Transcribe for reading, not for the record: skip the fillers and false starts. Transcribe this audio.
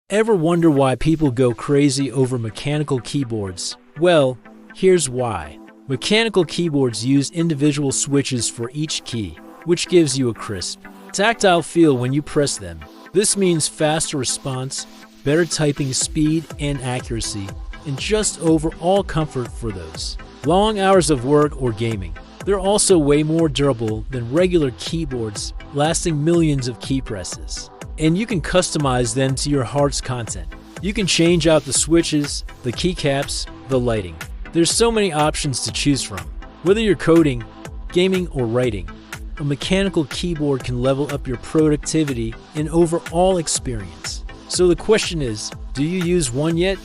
Ever wonder why people go crazy over mechanical keyboards? Well, here's why. Mechanical keyboards use individual switches for each key, which gives you a crisp, tactile feel when you press them. This means faster response, better typing speed and accuracy, and just overall comfort for those long hours of work or gaming. They're also way more durable than regular keyboards, lasting millions of key presses. And you can customize them to your heart's content. You can change out the switches, the keycaps, the lighting. There's so many options to choose from. Whether you're coding, gaming, or writing, a mechanical keyboard can level up your productivity and overall experience. So the question is, do you use one yet?